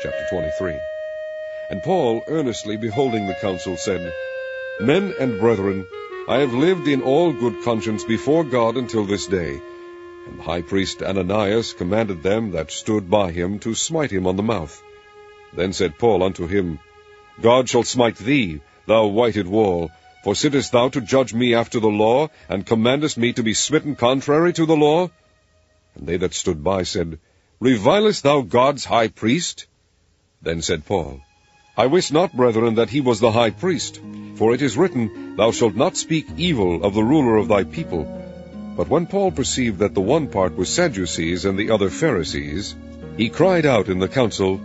Chapter 23. And Paul, earnestly beholding the council, said, Men and brethren, I have lived in all good conscience before God until this day. And the high priest Ananias commanded them that stood by him to smite him on the mouth. Then said Paul unto him, God shall smite thee, thou whited wall, for sittest thou to judge me after the law, and commandest me to be smitten contrary to the law? And they that stood by said, Revilest thou God's high priest? Then said Paul, I wist not, brethren, that he was the high priest, for it is written, Thou shalt not speak evil of the ruler of thy people. But when Paul perceived that the one part was Sadducees and the other Pharisees, he cried out in the council,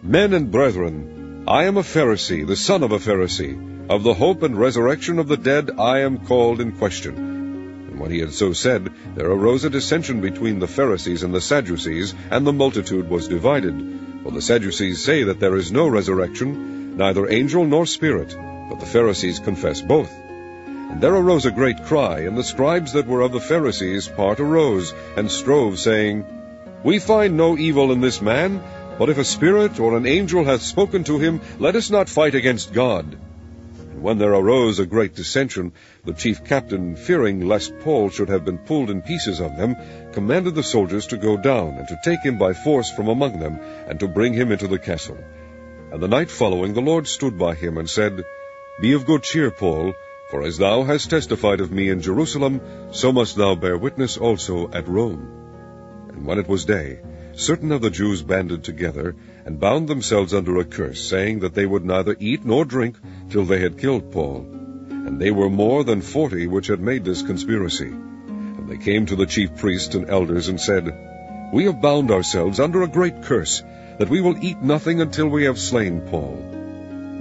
Men and brethren, I am a Pharisee, the son of a Pharisee. Of the hope and resurrection of the dead I am called in question. And when he had so said, there arose a dissension between the Pharisees and the Sadducees, and the multitude was divided. For the Sadducees say that there is no resurrection, neither angel nor spirit, but the Pharisees confess both. And there arose a great cry, and the scribes that were of the Pharisees part arose, and strove, saying, We find no evil in this man, but if a spirit or an angel hath spoken to him, let us not fight against God. And when there arose a great dissension, the chief captain, fearing lest Paul should have been pulled in pieces of them, commanded the soldiers to go down, and to take him by force from among them, and to bring him into the castle. And the night following the Lord stood by him, and said, Be of good cheer, Paul, for as thou hast testified of me in Jerusalem, so must thou bear witness also at Rome. And when it was day, certain of the Jews banded together, and bound themselves under a curse, saying that they would neither eat nor drink till they had killed Paul. And they were more than 40 which had made this conspiracy. And they came to the chief priests and elders, and said, We have bound ourselves under a great curse, that we will eat nothing until we have slain Paul.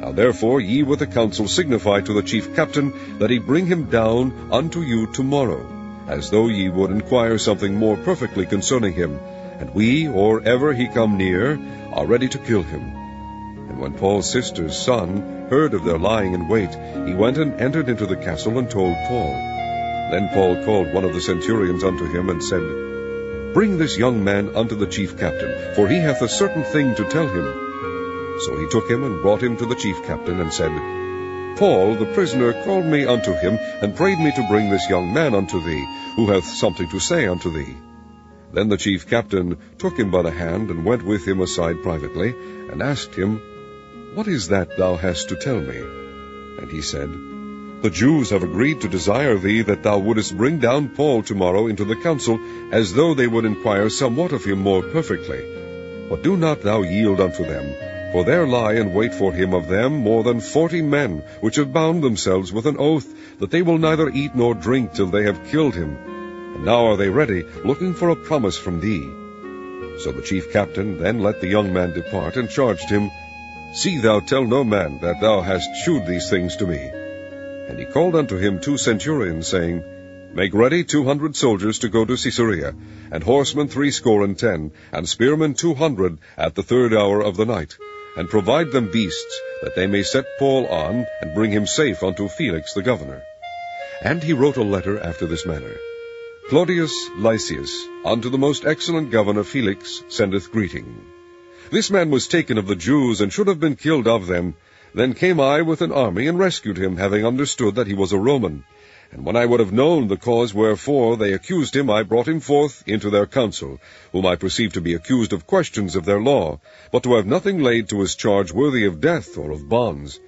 Now therefore ye with the council signify to the chief captain that he bring him down unto you tomorrow, as though ye would inquire something more perfectly concerning him, and we, or ever he come near, are ready to kill him. And when Paul's sister's son heard of their lying in wait, he went and entered into the castle, and told Paul. Then Paul called one of the centurions unto him, and said, Bring this young man unto the chief captain, for he hath a certain thing to tell him. So he took him, and brought him to the chief captain, and said, Paul the prisoner called me unto him, and prayed me to bring this young man unto thee, who hath something to say unto thee. Then the chief captain took him by the hand, and went with him aside privately, and asked him, What is that thou hast to tell me? And he said, The Jews have agreed to desire thee that thou wouldest bring down Paul tomorrow into the council, as though they would inquire somewhat of him more perfectly. But do not thou yield unto them, for there lie in wait for him of them more than 40 men, which have bound themselves with an oath, that they will neither eat nor drink till they have killed him. And now are they ready, looking for a promise from thee. So the chief captain then let the young man depart, and charged him, See thou tell no man that thou hast shewed these things to me. And he called unto him 2 centurions, saying, Make ready 200 soldiers to go to Caesarea, and horsemen 70, and spearmen 200 at the 3rd hour of the night, and provide them beasts, that they may set Paul on, and bring him safe unto Felix the governor. And he wrote a letter after this manner. Claudius Lysias, unto the most excellent governor Felix, sendeth greeting. This man was taken of the Jews, and should have been killed of them. Then came I with an army, and rescued him, having understood that he was a Roman. And when I would have known the cause wherefore they accused him, I brought him forth into their council, whom I perceived to be accused of questions of their law, but to have nothing laid to his charge worthy of death or of bonds.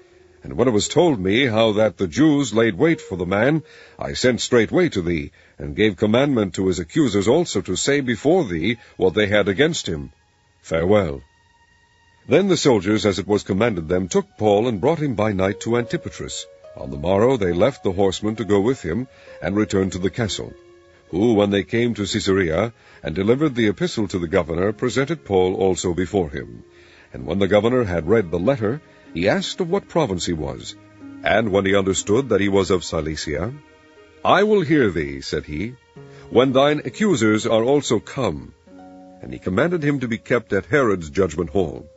And when it was told me how that the Jews laid wait for the man, I sent straightway to thee, and gave commandment to his accusers also to say before thee what they had against him. Farewell. Then the soldiers, as it was commanded them, took Paul, and brought him by night to Antipatris. On the morrow they left the horsemen to go with him, and returned to the castle, who, when they came to Caesarea, and delivered the epistle to the governor, presented Paul also before him. And when the governor had read the letter, he asked of what province he was. And when he understood that he was of Cilicia, I will hear thee, said he, when thine accusers are also come. And he commanded him to be kept at Herod's judgment hall.